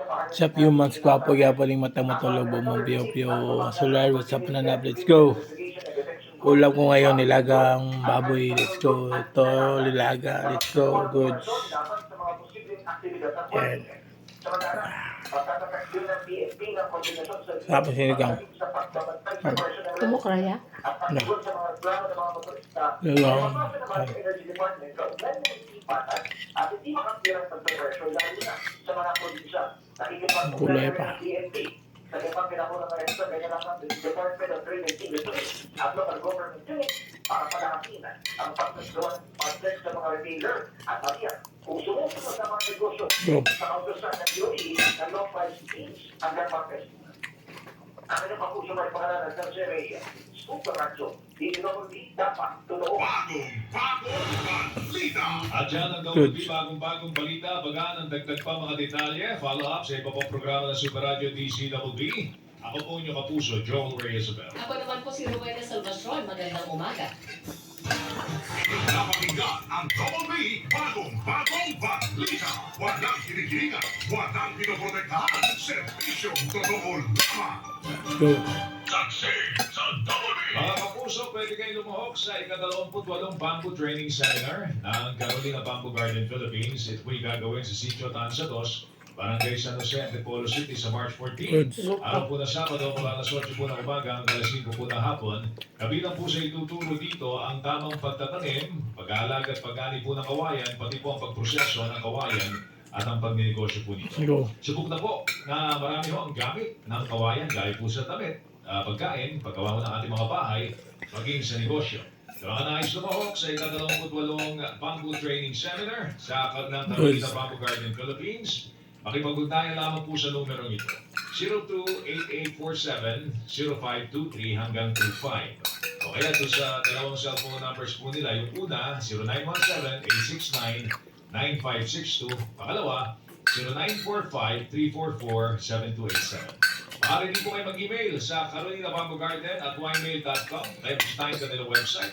Sa few months, gwapo gyapon ning mata mo tulog mo piyo-piyo. Solar, what's up na nap? Let's go. Ulam ko ngayon, nilagang baboy. Let's go. Ito, nilaga. Let's go. Goods. Yan. Tapos sinigang. Kumukraya? No. Nilagang. Gulay pa. Bro. At dyan ang Good. bagong-bagong balita, bagaan ang dagdag pa mga detalye, follow up sa iba pang programa ng Super Radio DCWB. Ako po inyong kapuso, Joel Reyesabel. Ako naman po si Rowena Salvacion. Magandang umaga. Napakinggan ang Double B, bagong-bagong balita. Walang hinihilingan, walang pinoprotektahan. Serbisyong totoo lamang. Go. Saksi sa Double B. Mga kapuso, pwede kayo lumuhok sa ika-28 Bamboo Training Seminar ng Carolina Bamboo Garden, Philippines. Ito po'y gagawin sa Sitio Tanza 2, Barangay San Jose, Antipolo City sa March 14. Goods. Araw po na Sabado, mula alas 8 po ng umaga hanggang alas 5 po ng hapon. Kabilang po sa ituturo dito ang tamang pagtatanim, pag-aalaga at pag-ani po ng kawayan, pati po ang pagproseso ng kawayan at ang pagnegosyo po nito. Go. Subok na po na marami ho ang gamit ng kawayan gaya po sa damit, pagkain, paggawa ho ng ating mga bahay, maging sa negosyo. Sa mga nais lumahok sa ika-28 Bamboo Training Seminar sa ng Carolina Bamboo Garden, Philippines, makipag-ugnayan lamang po sa numerong ito. 02-8847-0523 hanggang 25. O kaya ito sa dalawang cellphone numbers po nila. Yung una, 0917-869-9562. Pangalawa, 0945-344-7287. Maaari din po kayo mag-email sa Carolina Bamboo Garden at ymail.com. Kaya bisitahin ka nilang website,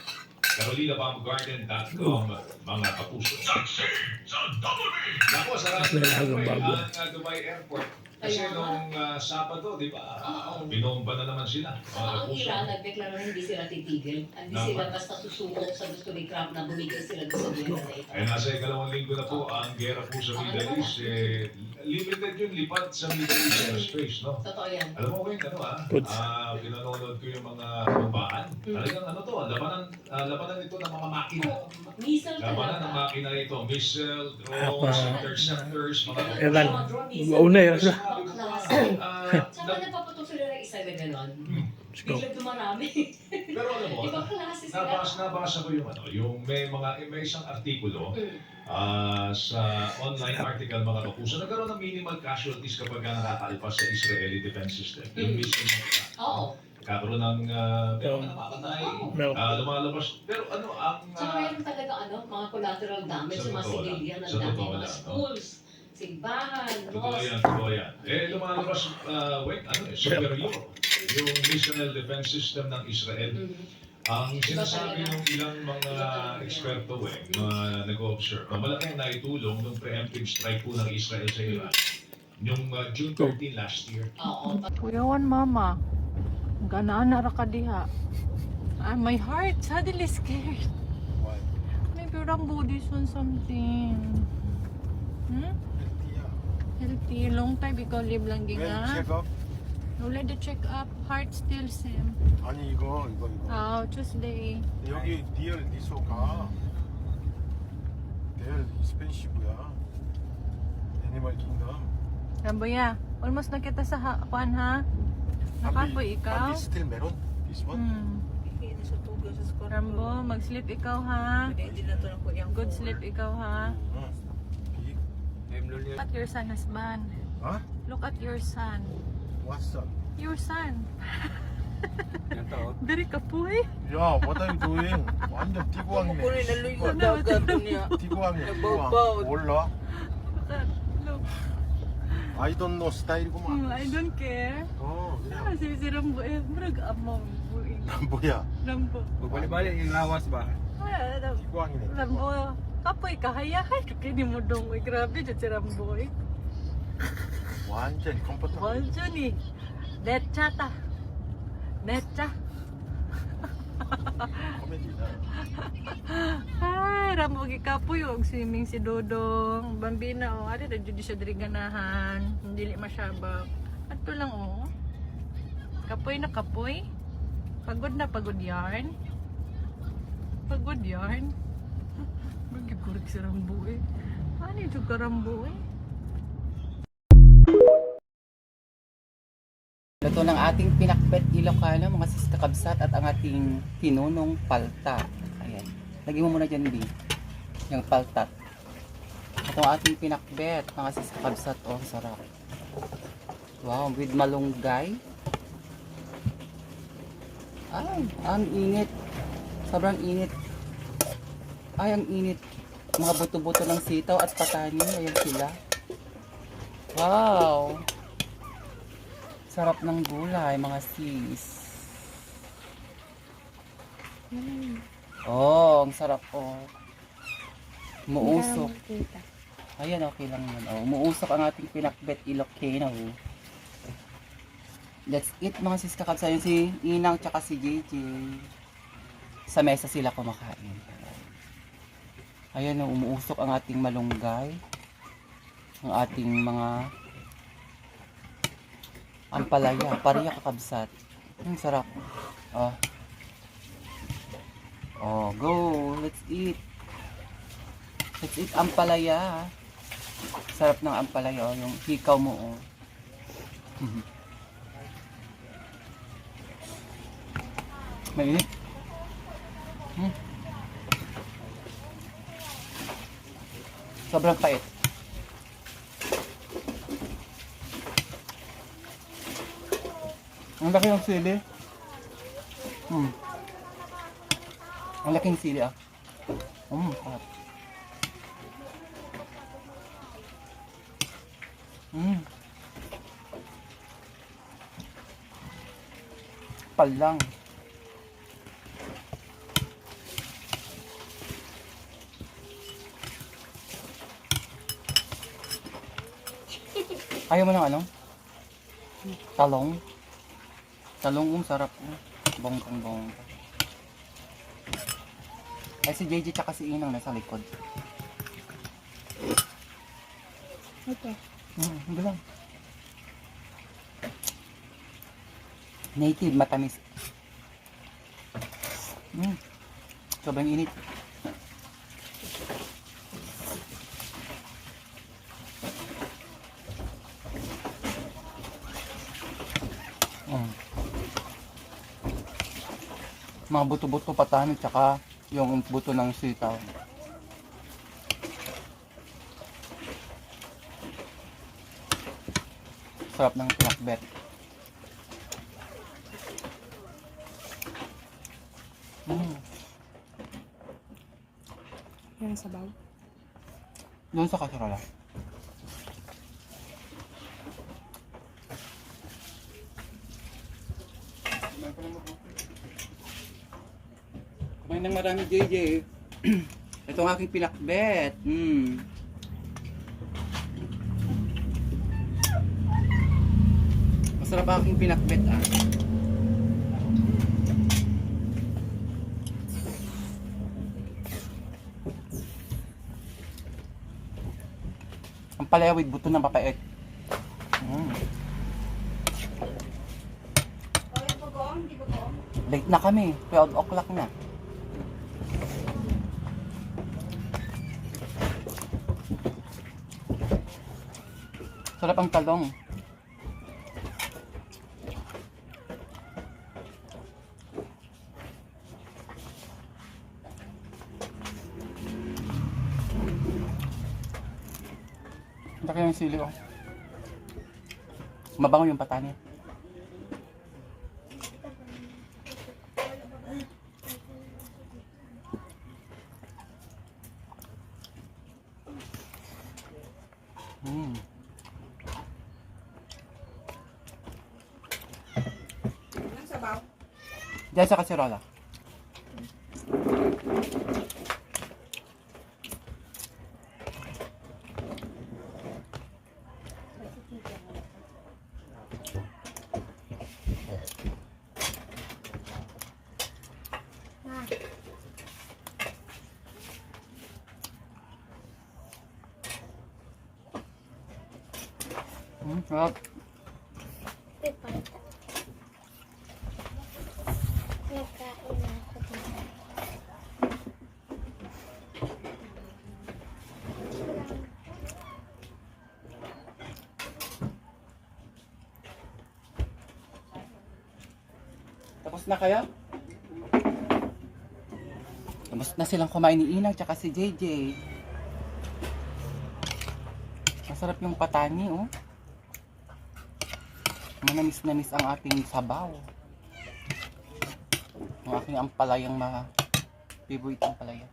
carolinabamboogarden.com, mga kapuso. Saksi sa Double B. Ako, sarap Nilagang baboy. ang Dubai Airport. Kasi Kaya nga. nung Sabado, di ba, Oo. binomba na naman sila. Mga Ang kapuso. Iran, nagdeklara na hindi sila titigil. Hindi Tama. sila basta susubok sa gusto ni Trump na bumigay sila doon sa gera na ito. Ay nasa ikalawang linggo na po ang gera po sa Middle East. Limited yung lipat sa Middle East airspace, no? Totoo yan. Alam mo ko yung ano Goods. pinanonood ko yung mga babaan. Talagang ano to, labanan ito ng mga makina. Missile Labanan ng talaga. makina ito, missile, drones, Apa. interceptors, mga Evan. Mga drone missile. Una yun. Ang klase. Saka na- napaputok sila ng isa na gano'n. Let's go. Biglang dumarami. Pero alam mo, Ibang klase sila. nabasa ko yung ano, yung may isang artikulo Mm. sa online article mga kapuso, nagkaroon ng minimal casualties kapag nakakalipas sa Israeli defense system. Yung missile na Oo. kakaroon ng meron na napakatay, Meron. lumalabas. Pero ano, ang Tsaka meron talaga mga collateral damage Sa sa mga totoo lang. civilian ng Sa dati, totoo mga lang, no? schools, simbahan, totoo mosque. yan, totoo yan. Lumalabas, superior yung missile defense system ng Israel. Mhm. Ang sinasabi talaga. ng ilang mga eksperto mga nag-observe, na malaki ang naitulong ng preemptive strike po ng Israel sa Iran yung June 13 last year. Oo. Kuyawan mama, ganaan na ra ka diha. My heart suddenly scared. Why? Maybe Rambo this one something. Healthy, long time ikaw live lang When ginga. check up? No let the check up, heart still same. 아니 이거. Tuesday. 여기 리얼 리소가 리얼 스페이시고야. 애니멀 킹덤. Ramboya, almost na kita sa kuan ha. Nakapoy ikaw. Bambi still meron? This one? Rambo, mag-sleep ikaw ha. Good sleep ikaw ha. 응. 빅. Look at your son, husband. 어? Look at your son. What's up? Your son. Dari ka po eh. 야, what are you doing? 완전 띠구왕이네. 띠구왕이야, 띠구왕. 몰라? Look, I don't know 스타일이구만. I don't care. 그냥. Si Rambo eh, murag among buing. 뭐야? Rambo. Balik-balik yung lawas ba? 띠구왕이네. Rambo, kapoy ka, hayahay ka kini mo dong. Uy, grabe dyan si Rambo eh. 완전 컴포트. 완전히 내짜다. 내짜. 코미디다. Ay, rambugi ka po yung swimming si Dodong. Bambina, oh. Ari, na jud siya diri ganahan. Hindi masyabak. Ato lang, oh. Kapoy na kapoy. Pagod na pagod yarn. Pagod yarn. Magigurik si Rambo eh. Ano yung ka Rambo eh? Luto ng ating pinakbet Ilocano, mga sista kabsat at ang ating tinunong palta. Ayan. Lagyan mo muna dyan, B. Yung palta. Ito ang ating pinakbet, mga sista kabsat. Oh, sarap. Wow, with malunggay. Ay, ang init. Sobrang init. Ay, ang init. Mga buto-buto ng sitaw at patani. Ayan sila. Wow. Sarap ng gulay, mga sis. Oh, ang sarap oh. Muusok. Ayan, okay lang yun. Oh, muusok ang ating pinakbet Ilocano. Let's eat, mga sis kakabsa. Yun si Inang tsaka si JJ. Sa mesa sila kumakain. Ayan, oh, umuusok ang ating malunggay. Ang ating mga ampalaya, pariya kakabsat. Ang sarap. Oh. Oh, go. Let's eat. Let's eat ampalaya. Sarap ng ampalaya. Oh, yung hikaw mo. Oh. Mainit. Sobrang pait. Ang laki ng sili. Ang laking sili ah. Sarap. Palang. Ayaw mo ng ano? Talong. Talong sarap. Bongkang. Ay si JJ tsaka si Inang nasa likod. Ito. Hindi lang. Native, matamis. Sobrang init. Mga buto-buto patani tsaka yung buto ng sitaw. Sarap ng pinakbet. Yan sa baw. Doon sa kaserola. Kumain ng marami, JJ. Ito ang aking pinakbet. Masarap ang aking pinakbet ah. Ang palaya with buto ng papait. Late na kami. 12 o'clock na. Sarap ang talong. Laki yung sili oh. Mabango yung patani. Diyan sa kaserola. Sarap. Nagkain na ako dito. Tapos na kayo? Tapos na silang kumain ni Inang tsaka si JJ. Masarap yung patani, oh. Manamis-namis ang ating sabaw. Ang aking ampalayang favorite ampalaya.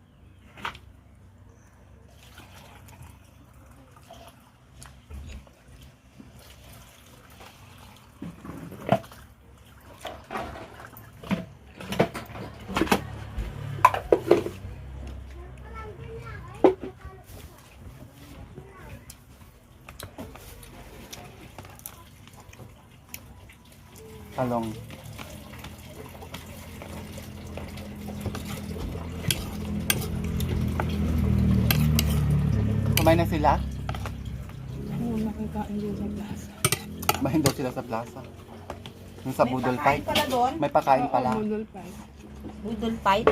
Talong. Kumain na sila? Oo, nakikain din sa plaza. Kumain daw sila sa plaza. Yung sa Budol Fight. pala doon? May pakain pala. Budol pa. Budol fight?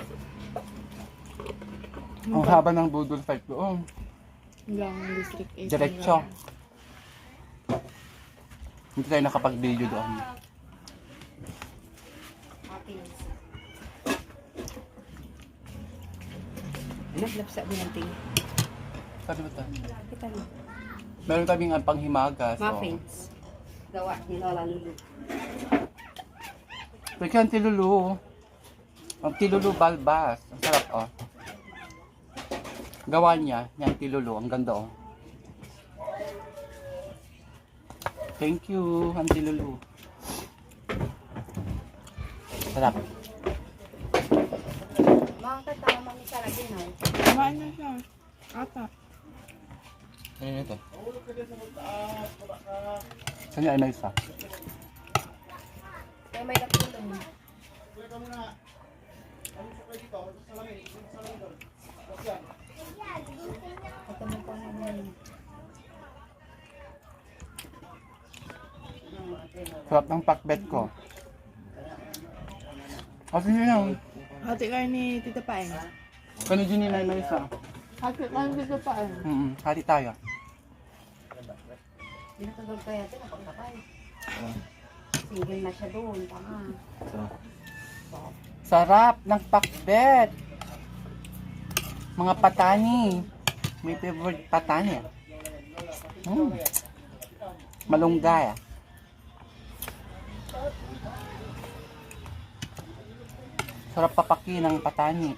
Ang haba ng Budol Fight doon. Hanggang District 8. Diretso. Hindi tayo nakapag-video doon. Naglapsa din ang tingin. Sabi ba ito? Kita mo. Meron kaming panghimagas. So. Muffins. Gawa ni Lola Lulu. Pwede ang tilulu. Ang tilulu balbas. Ang sarap, oh. Gawa niya, yan tilulu. Ang ganda, oh. Thank you, ang tilulu. Sarap. Mga katama ni Sarah din, oh. Kumain na siya. Ata. Ano ito? Saan yung may isa? Kaya may natulong. Sarap ng pakbet ko. Kasi yun lang. Hati kayo ni Tita Paeng. Kano dyan yung may isa? Hati kayo ni Tita Paeng. Hati tayo. Binatagod kaya ito, napagkakay. Single na siya doon, tama. Sarap ng pakbet. Mga patani. May favorite patani. Malunggay. Sarap papaki ng patani.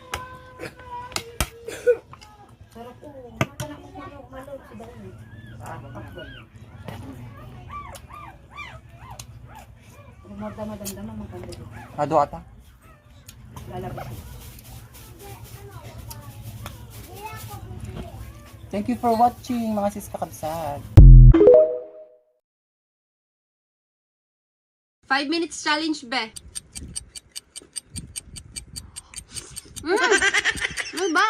Sarap po. Matanak mo malog si Dali. Madama-damdama maganda doon. Ado ata. Lalabas. Thank you for watching mga sis kakabsat. 5 minutes challenge, be. Ano ba?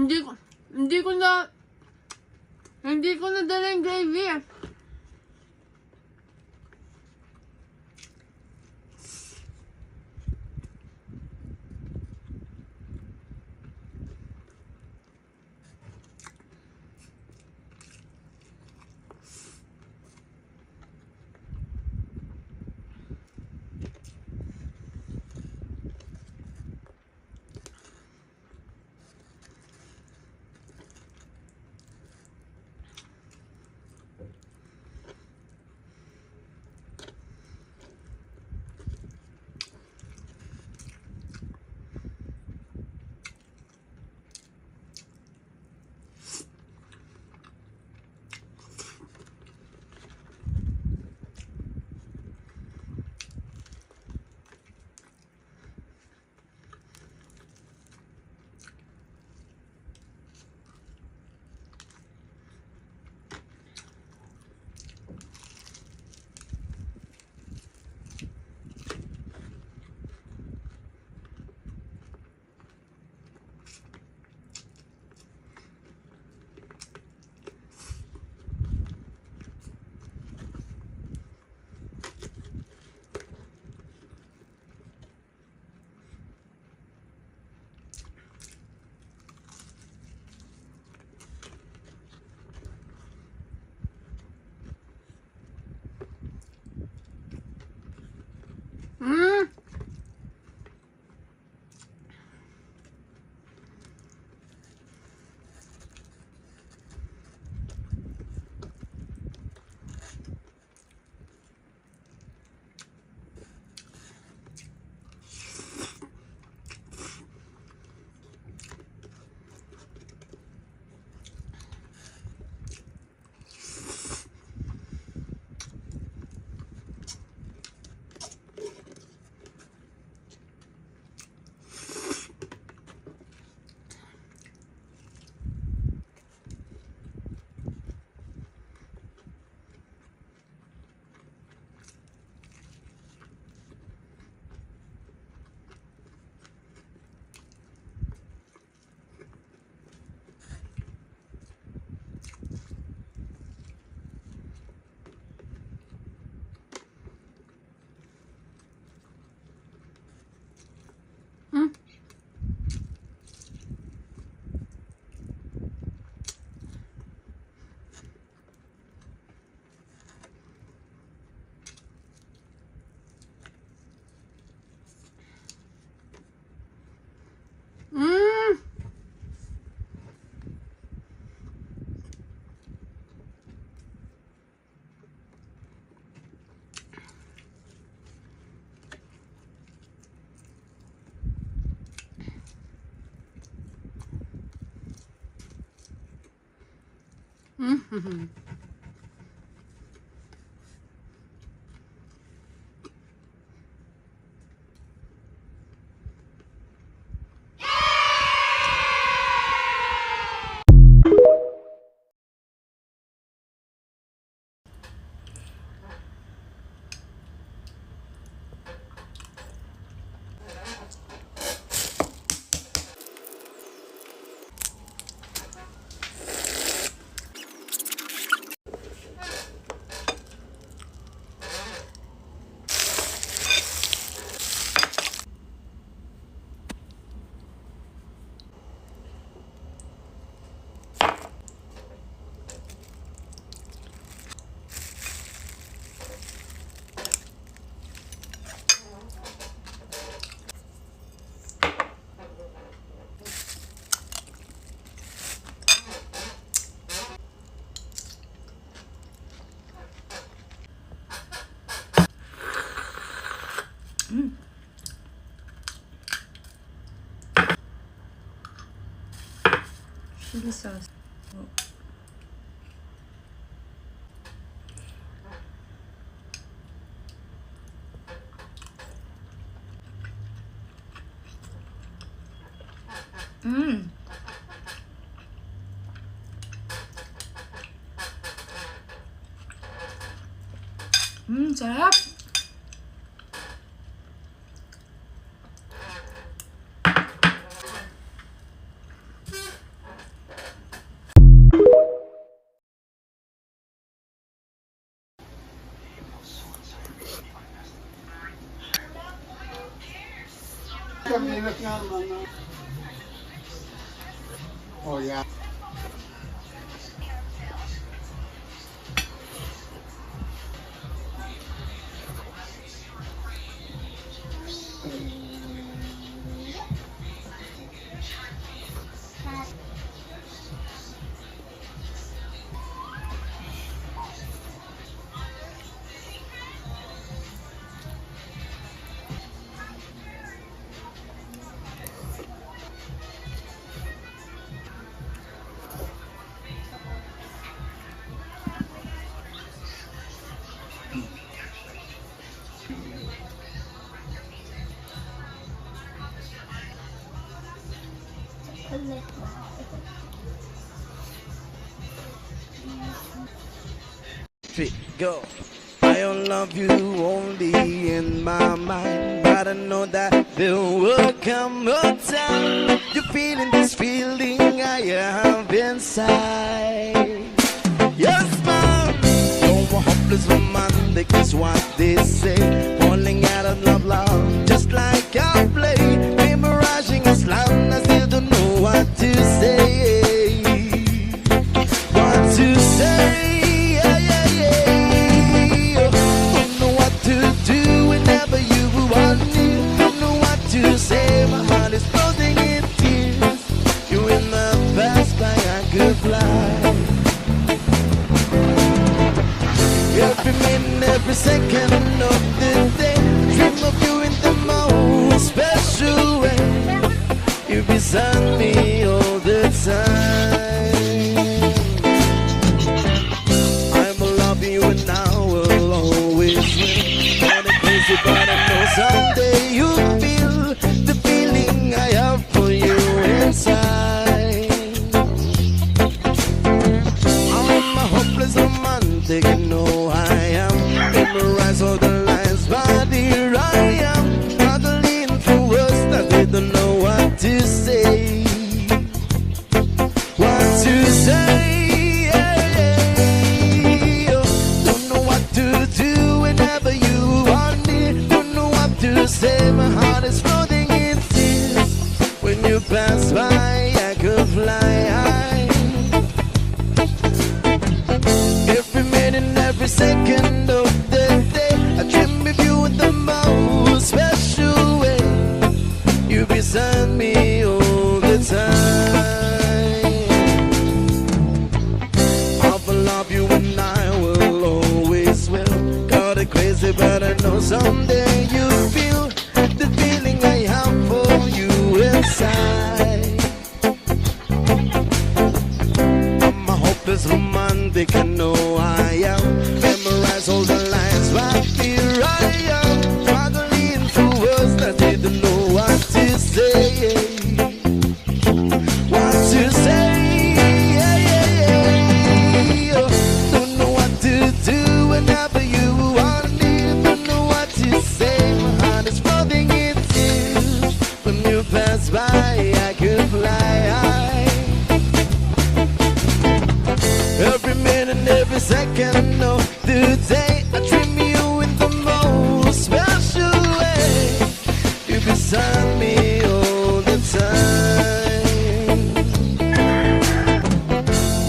Hindi ko nadala yung gravy eh. Chili sauce. Sarap. Oh yeah. Go. I don't love you only in my mind, but I know that there will come a time you're feeling this feeling I have inside. Yes, man. No more hopeless romantic is what they say. Falling out of love, just like I play. Memorizing a slam, I still don't know what to say. What to say? Don't know what to do whenever you want me. Don't know what to say. My heart is floating in tears. You're in the best fly I could fly. Every minute, every second of the day, dream of you in the most special way. You're beside me all the time. I will love you and I will always win. Kinda crazy, but I know someday you'll feel the feeling I have for you inside. I'm a hopeless romantic, you know I am. Memorize all the lines, but here I am. Struggling through words that they don't know what to say. What to say? Don't know what to do whenever you want me. Don't know what to say. My heart is floating in tears. When you pass by, I could fly high. Every minute, every second of the day, I dream of you in the most special way. You beside me all the time. I will love you and I will always will. Got it crazy, but I know someday you'll feel the feeling I have for you inside. I'm a hopeless romantic, I know I am. Memorize all the lines, right here I am. Struggling through words that they don't know what to say. What to say? Don't know what to do whenever you want me. Don't know what to say. My heart is floating in tears. When you pass by, I could fly high. Every minute, every second of the day, I dream you in the most special way. You're beside me all the time.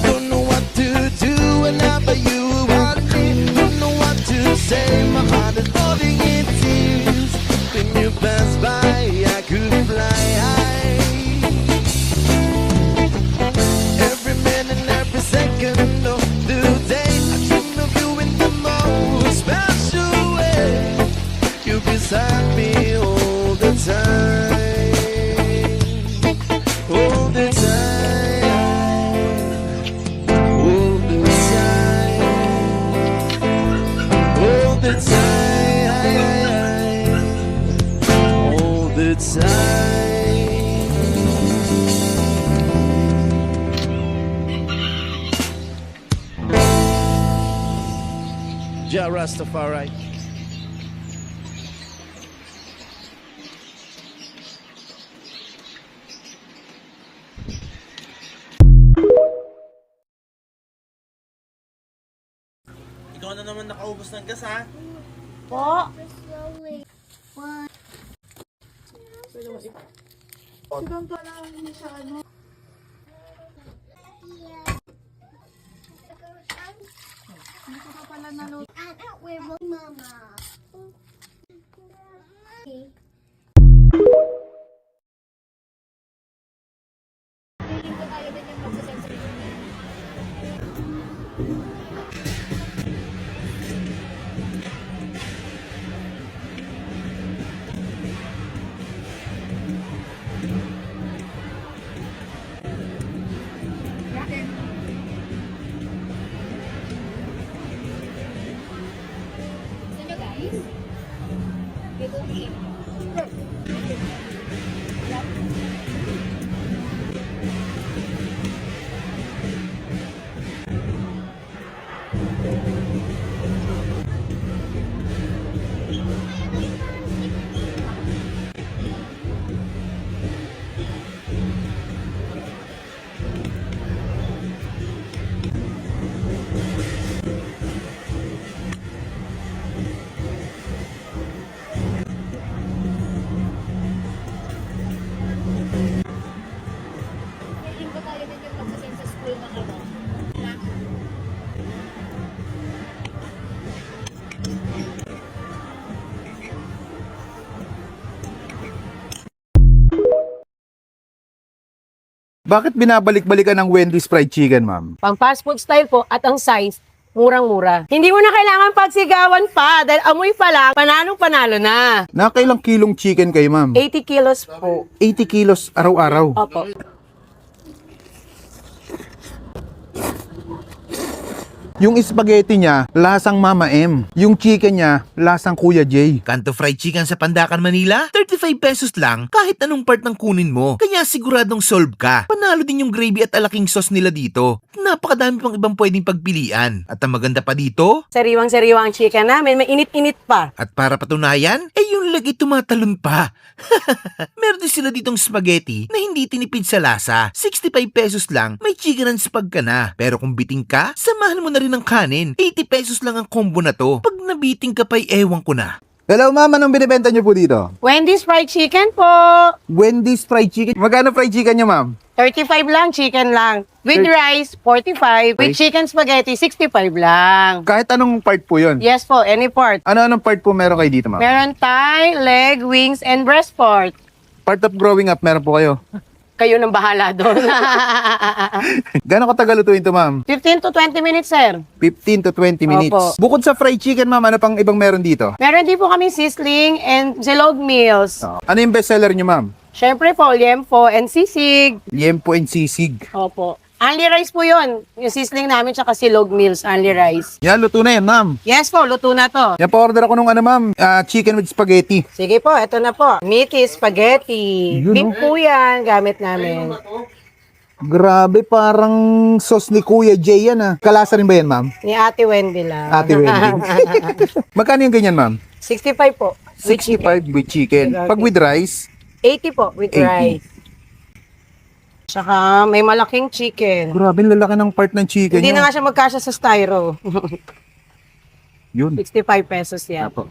Don't know what to do whenever you want me. Don't know what to say. My heart is falling in tears. When you pass by, I could fly high. Every minute, every second of the day, I dream of you in the most special way. You're beside me all the time. All the time. All the time. All the time. All the time. Ja Rastafari. Ikaw na naman nakaubos ng gas, ha? Po. Slowly. 1, 2, Anak, where was Mama? Bakit binabalik-balikan ng Wendy's Fried Chicken, ma'am? Pang fast food style po at ang size, murang-mura. Hindi mo na kailangan pagsigawan pa dahil amoy pa lang, panalo-panalo na. Nakailang kilong chicken kayo, ma'am? 80 kilos po. 80 kilos araw-araw. Opo. Yung spaghetti niya, lasang Mama M. Yung chicken niya, lasang Kuya J. Kanto Fried Chicken sa Pandakan, Manila, 35 pesos lang kahit anong part ng kunin mo. Kaya siguradong solve ka. Panalo din yung gravy at alaking sauce nila dito. Napakadami pang ibang pwedeng pagpilian. At ang maganda pa dito, Sariwang-sariwa ang chicken namin, may init-init pa. at para patunayan, yung lagi tumatalon pa. Meron din sila ditong spaghetti na hindi tinipid sa lasa. 65 pesos lang, may chicken and spag ka na. Pero kung biting ka, samahan mo na rin ng kanin. 80 pesos lang ang combo na to. Pag nabiting ka pa'y ewan ko na. Hello, ma'am. Anong binibenta niyo po dito? Wendy's Fried Chicken po. Wendy's Fried Chicken. Magkano fried chicken niyo, ma'am? 35 lang, chicken lang. With rice, 45. With chicken spaghetti, 65 lang. Kahit anong part po yun? Yes po, any part. Ano-anong part po meron kayo dito, ma'am? Meron thigh, leg, wings, and breast part. Part of growing up, meron po kayo. Kayo nang bahala doon. Gano'ng katagal lutuin to, ma'am? 15 to 20 minutes, sir. 15 to 20 minutes. Opo. Bukod sa fried chicken, ma'am, ano pang ibang meron dito? Meron din po kami sizzling and silog meals. Ano yung bestseller niyo, ma'am? Siyempre po, liempo and sisig. Liempo and sisig. Opo. Only rice po yun. Yung sizzling namin tsaka silog meals, only rice. Yan, luto na yan, ma'am. Yes po, luto na to. Yan, pa-order ako nung ano, ma'am, chicken with spaghetti. Sige po, eto na po. Meaty spaghetti. Yun, Beef po yan, gamit namin. Grabe, parang sauce ni Kuya J yan, ah. Kalasa rin ba yan, ma'am? Ni Ate Wendy lang. Ate Wendy. Magkano yung ganyan, ma'am? 65 po. 65 with chicken. Pag with rice, 80 po with 80. rice. Tsaka may malaking chicken. grabe, lalaki ng part ng chicken Hindi niya. na nga siya magkasya sa styro. Yun. 65 pesos yan. Apo.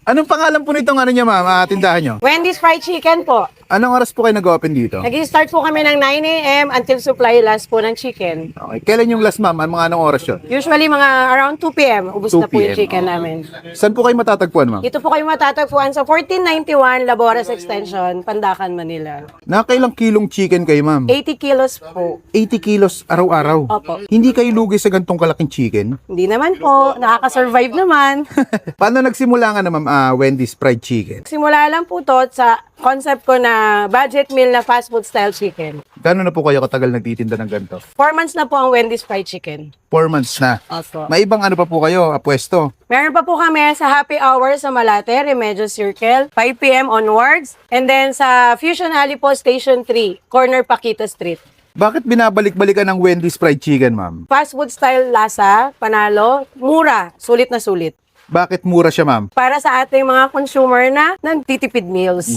Anong pangalan po nitong ano niya, ma'am, tindahan niyo? Wendy's Fried Chicken po. Anong oras po kayo nag-open dito? Nag-start po kami ng 9 a.m. until supply last po ng chicken. Okay. Kailan yung last, ma'am? Anong oras yun? Usually mga around 2 p.m. Ubus 2 na po yung PM, chicken namin. Saan po kayo matatagpuan, ma'am? Dito po kayo matatagpuan sa 1491 Labores Extension, Pandacan, Manila. Nakailang kilong chicken kayo, ma'am? 80 kilos po. 80 kilos araw-araw. Opo. Hindi kayo lugi sa gantong kalaking chicken? Hindi naman po. Nakaka-survive naman. Paano nagsimula nga na, ma'am, Wendy's Fried Chicken? Simula lang po to sa concept ko na budget meal na fast food style chicken. Gano'n na po kayo katagal nagtitinda ng ganito? 4 months na po ang Wendy's Fried Chicken. 4 months na. Opo. May ibang ano pa po kayo, pwesto? Meron pa po kami sa happy hour sa Malate, Remedios Circle, 5 p.m. onwards. And then sa Fusion Alley po, Station 3, corner Paquita Street. Bakit binabalik-balikan ng Wendy's Fried Chicken, ma'am? Fast food style lasa, panalo, mura, sulit na sulit. Bakit mura siya, ma'am? Para sa ating mga consumer na nagtitipid meals.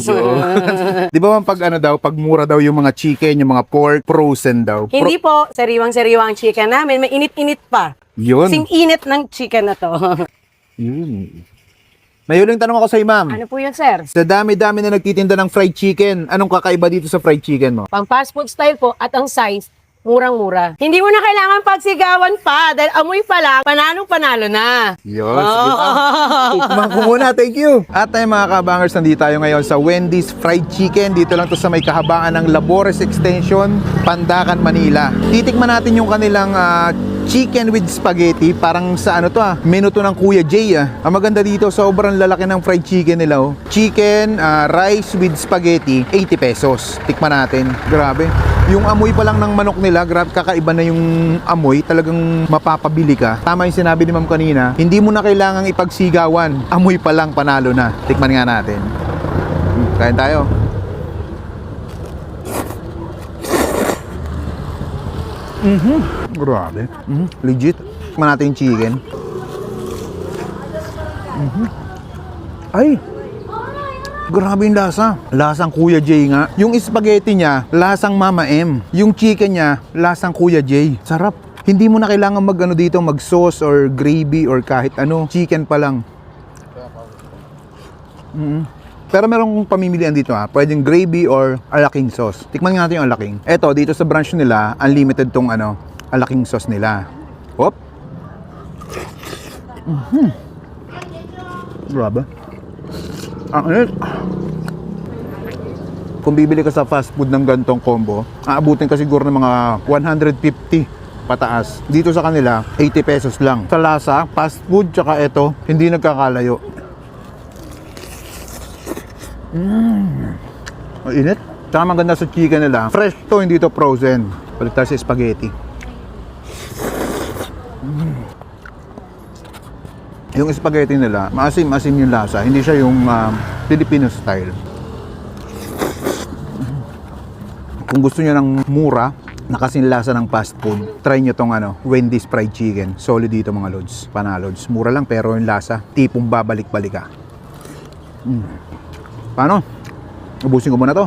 Di ba, ma'am, pag mura daw yung mga chicken, yung mga pork, frozen daw. Hindi po, sariwang-sariwa ang chicken namin, may init-init pa. Yun. Sing init ng chicken na to. Yun. May huling tanong ako sa'yo, ma'am. Ano po yun, sir? Sa dami-dami na nagtitinda ng fried chicken, anong kakaiba dito sa fried chicken mo? Pang fast food style po at ang size, murang-mura. Hindi mo na kailangan pagsigawan pa dahil amoy pa lang, pananong-panalo na. Yun, sige pa. Tikman ko muna, thank you. At tayo mga kabangers, nandito tayo ngayon sa Wendy's Fried Chicken. Dito lang to sa may kahabaan ng Labores Extension, Pandacan, Manila. Titikman natin yung kanilang chicken with spaghetti. Parang sa ano to menu to ng Kuya Jay Ang maganda dito, sobrang lalaki ng fried chicken nila Chicken, rice with spaghetti, 80 pesos. Tikman natin. Grabe. Yung amoy pa lang ng manok nila, grabe, kakaiba na yung amoy. Talagang mapapabili ka. Tama yung sinabi ni ma'am kanina, hindi mo na kailangang ipagsigawan. Amoy pa lang, panalo na. Tikman nga natin. Kain tayo. Grabe. Legit. Tikman natin yung chicken. Ay! Grabe yung lasa. Lasang Kuya Jay nga. Yung spaghetti niya, lasang Mama M. Yung chicken niya, lasang Kuya Jay. Sarap. Hindi mo na kailangan dito, mag sauce or gravy or kahit ano. Chicken pa lang. Pero merong pamimilian dito Pwedeng gravy or alaking sauce. Tikman nga natin yung alaking. Eto, dito sa branch nila, unlimited tong alaking sauce nila. Hop. Grabe. Ang init. Kung bibili ka sa fast food ng gantong combo, aabutin ka siguro ng mga 150 pataas. Dito sa kanila, 80 pesos lang. Sa lasa, fast food, tsaka ito, hindi nagkakalayo. Ang init. Tsaka maganda sa chicken nila. Fresh to, hindi to frozen. Balik tayo sa spaghetti. Yung spaghetti nila, maasim-asim yung lasa. Hindi siya yung Filipino style. Kung gusto niyo ng mura, na kasing lasa ng fast food, try nyo tong Wendy's Fried Chicken. Solid dito mga lods, panalods. Mura lang pero yung lasa, tipong babalik-balik ka. Paano? Ubusin ko muna to.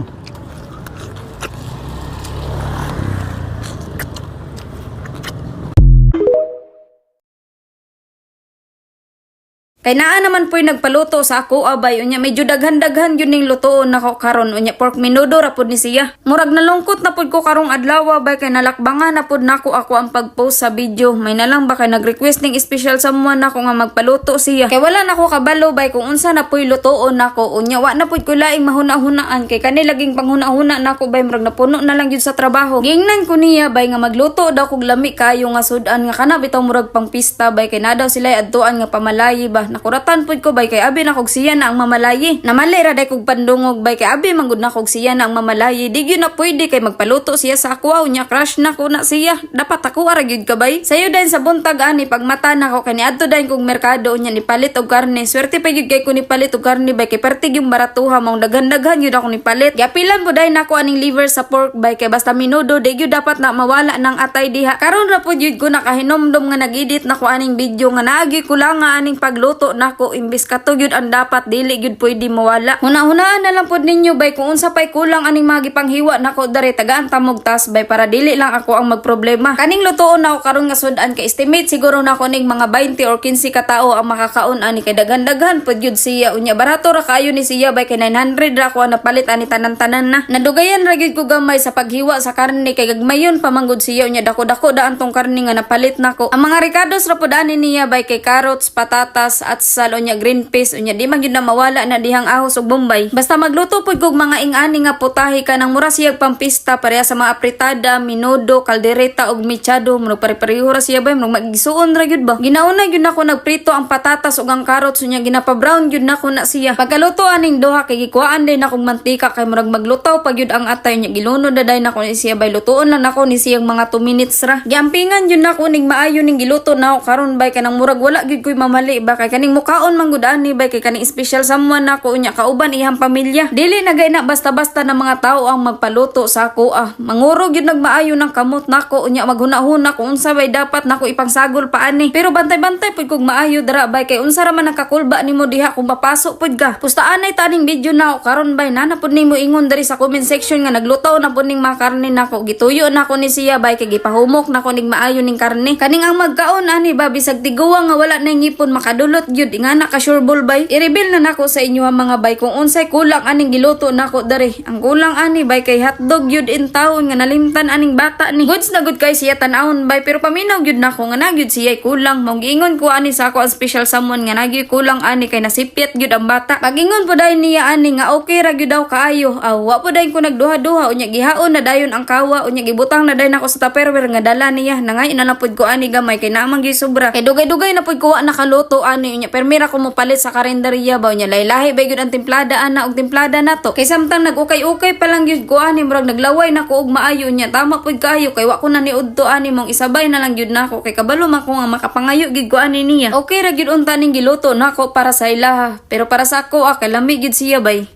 Kay naa naman po'y nagpaluto sa ako abay unya medyo daghan-daghan yun ning lutoon nako karon unya pork menudo ra pud ni siya. Murag nalungkot na pud ko karong adlaw bay kay nalakbangan na pud nako ako ang pag-post sa video. May nalang ba kay nag-request ning special someone nako nga magpaluto siya. Kay wala nako kabalo bay kung unsa na po'y lutoon nako unya wa na pud ko laing mahuna-hunaan kay kani laging panghuna-huna nako bay murag napuno na lang yun sa trabaho. Gingnan ko niya bay nga magluto daw kog lami kayo nga sudan nga kana bitaw murag pang pista bay kay na daw sila adtuan nga pamalayi ba. Nakuratan pud ko bay kay abi na kog siya na ang mamalayi. Namali ra day kog pandungog bay kay abi manggod na kog siya na ang mamalayi. Di gyud na pwede kay magpaluto siya sa ako unya crush na ko na siya. Dapat ako ara gyud ka bay. Sayo din sa buntag ani pagmata na ko kani adto din kog merkado unya ni palit og karne. Swerte pa gyud kay ko ni palit og karne bay kay pertig yung baratuha mong daghan-daghan gyud ako ni palit. Gapilan po day nako aning liver sa pork bay kay basta minudo di gyud dapat na mawala ng atay diha. Karon ra pud gyud ko nakahinomdom nga nag-edit nako aning video nga naagi ko lang nga aning pagluto nako imbis kato gyud ang dapat dili gyud pwede mawala. Hunahunaan na lang pud ninyo bay kung unsa pay kulang aning magipanghiwa nako dare tagaan tamog tas bay para dili lang ako ang magproblema. Kaning lutoon nako karon nga sudan kay estimate siguro nako ning mga 20 or 15 ka tawo ang makakaon ani kay daghan-daghan pud gyud siya unya barato ra kayo ni siya bay kay 900 ra ko napalit ani tanan-tanan na. Nadugayan ra gyud ko gamay sa paghiwa sa karne kay gagmayon pamanggod siya unya dako-dako da antong karne nga napalit nako. Ang mga ricados ra pud ani niya bay kay carrots, patatas at sal unya green peas unya di man gyud na mawala na dihang ahos ug bombay. Basta magluto pud kog mga ingani nga putahe ka nang mura siyag pampista pareha sa mga apritada, minudo, kaldereta ug mechado. Murag pare-pareho ra siya bay murag magisuon ra gyud ba. Ginauna gyud nako nagprito ang patatas ug ang carrots unya ginapa-brown gyud nako na siya. Pagkaluto aning duha kay gikuhaan din akong mantika kay murag maglutaw pa gyud ang atay unya gilunod daday nako ni siya bay lutuon lang nako ni siyang mga 2 minutes ra. Giampingan gyud nako ning maayo ning giluto nako karon bay kanang murag wala gyud koy mamali ba kay kaning mukaon man gud ani bay kay kaning special someone nako unya kauban iyang pamilya. Dili na gay na basta-basta na mga tao ang magpaluto sa ako Manguro gyud nagmaayo ng kamot nako unya maghuna-huna kung unsa bay dapat nako ipangsagol pa ani. Pero bantay-bantay pud kog maayo dara bay kay unsa ra man nakakulba nimo diha kung papasok pud ka. Pustaan ay taning video nako karon bay nana pud nimo ingon diri sa comment section nga naglutaw na pud ning mga karne nako. Gituyo nako ni siya bay kay gipahumok nako ning maayo ning karne. Kaning ang magkaon ani ba bisag tiguwa nga wala na ngipon makadulot gyud nga na ka sureball bay. I-reveal na nako sa inyo ang mga bay kung unsay kulang aning giluto nako dere. Ang kulang ani bay kay hotdog gyud in taon nga nalimtan aning bata ni. Goods na good kay siya tan-awon bay pero paminaw gyud nako nga nagyud siya kulang. Mong giingon ko ani sa ako ang special someone nga nagyud kulang ani kay nasipyat gyud ang bata. Pagingon po dahil niya ani nga okay ra gyud daw kaayo. Wa po dahil ko nagduha-duha unya gihaon na dayon ang kawa unya gibutang na dayon ako sa tupperware nga dala niya. Nangay na napud ko ani gamay kay naamang gi sobra. Kay dugay-dugay na pud ko wa nakaluto ani unya permira ko mo palit sa karinderya ba unya laylahi bay gyud ang timplada ana og timplada nato. Kay samtang nag-ukay-ukay pa lang gyud ko ani murag naglaway na ko og maayo unya tama pud kaayo kay wa ko na niudto ani mong isabay na lang gyud nako kay kabalo man ko nga makapangayo gyud ko ani niya. Okay ra gyud unta ning giluto nako para sa ilaha pero para sa ako kay lami gyud siya bay.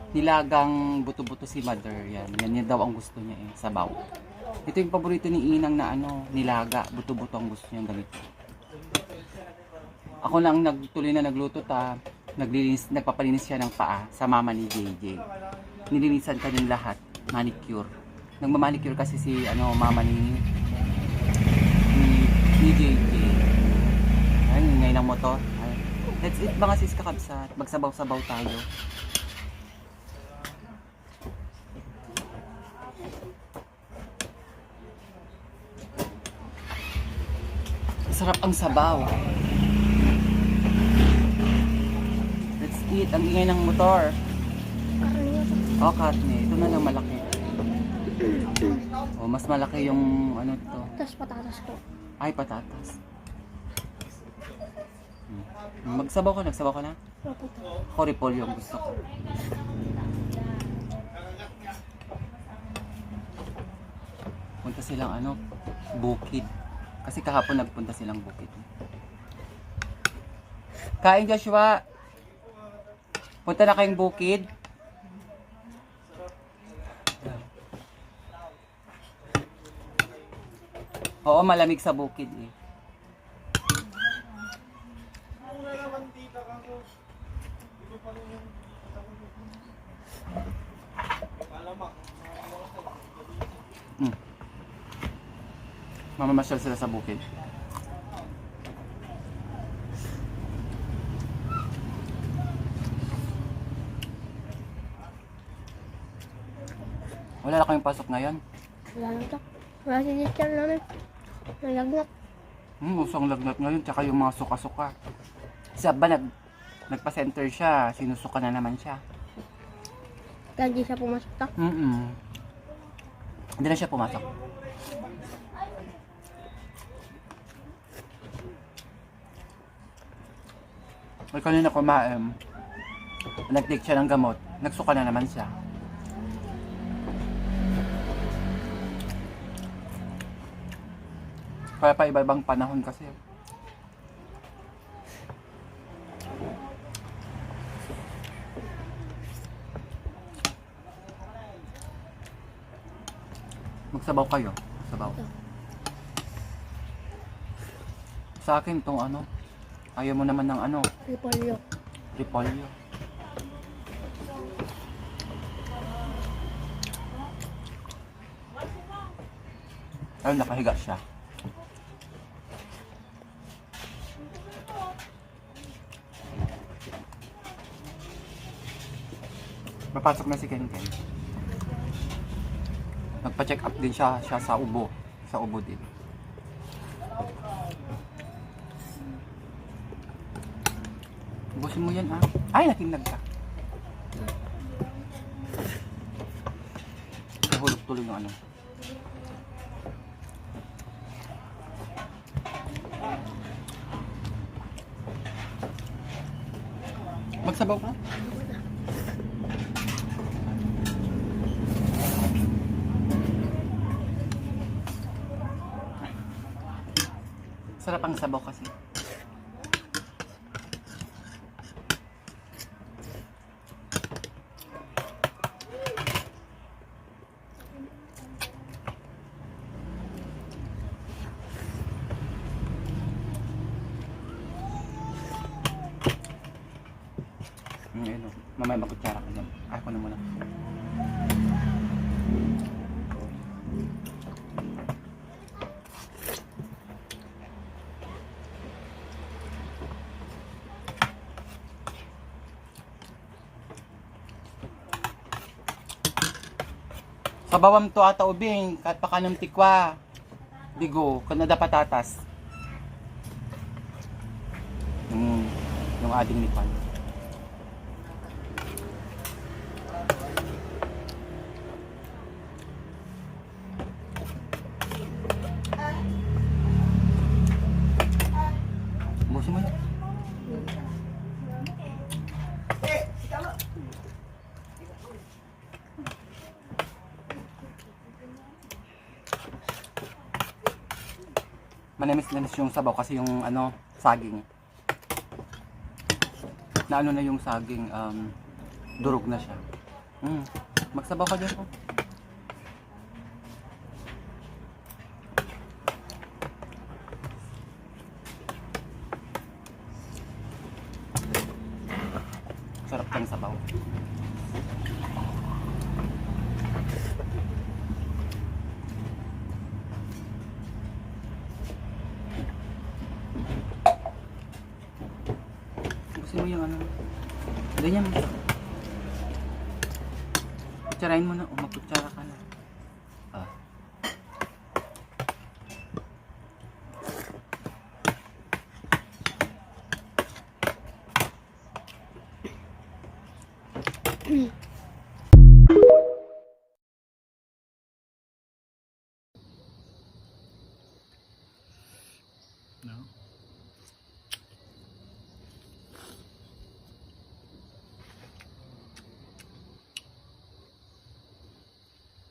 Nilagang buto-buto si mother yan. Yan daw ang gusto niya sabaw. Ito yung paborito ni Inang na nilaga, buto-buto ang gusto niya ganito. Ako lang nagtuloy na nagluto nagpapalinis siya ng paa sa mama ni JJ. Nilinisan ka din lahat, manicure. Nagmamanicure kasi si mama ni JJ. Ay, ngayon ng motor. Let's eat mga sis kakabsat. Magsabaw-sabaw tayo. Sarap ang sabaw. Let's eat. Ang ingay ng motor. Oh, karne. Ito na lang malaki. Oh, mas malaki yung to. Tapos patatas ko. Ay, patatas. Magsabaw ka, nagsabaw ka na? Ako repolyo yung gusto ko. Punta silang bukid. Kasi kahapon nagpunta silang bukid. Kain Joshua! Punta na kayong bukid. Oo, malamig sa bukid eh. Mamamasyal sila sa bukid. Wala na kayong pasok ngayon? Wala na to. Wala si teacher namin. Nalagnat. Usang lagnat ngayon, tsaka yung mga suka-suka. Isa ba nagpa-center siya, sinusuka na naman siya. Kaya hindi siya pumasok to. Hindi na siya pumasok. Ay, kanina kumain, nag-take siya ng gamot, nagsuka na naman siya. Kaya pa iba-ibang panahon kasi. Magsabaw kayo, sabaw. Sa akin itong ayaw mo naman ng Repolyo. repolyo. Ayun, nakahiga siya. Papasok na si Ken. Nagpa-check up din siya sa ubo. Sa ubo din. Ubusin mo yan Ay, nakinag ka. Nahulog tuloy yung Magsabaw ka? Sarap ang sabaw kasi. Mamaya makutsara ka dyan. Ako na muna. Sa bawam to ata ubing, kat pakanang tikwa. Digo, kanada patatas. Yung ading ni Pan. Busin mo na. Manamis-namis yung sabaw kasi yung ano, saging. Na ano na yung saging, durog na siya. Magsabaw ka dyan. Oh. Sarap kang sabaw. Gusto mo yung ano? Ganyan mo. Kutsarain mo na. O magkutsara ka na. Ah.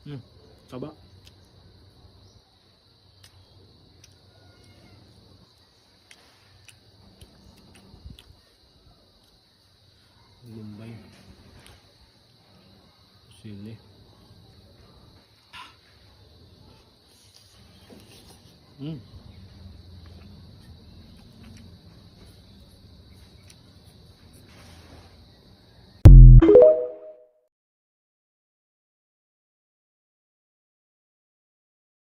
No? Taba. Lumbay. Sili.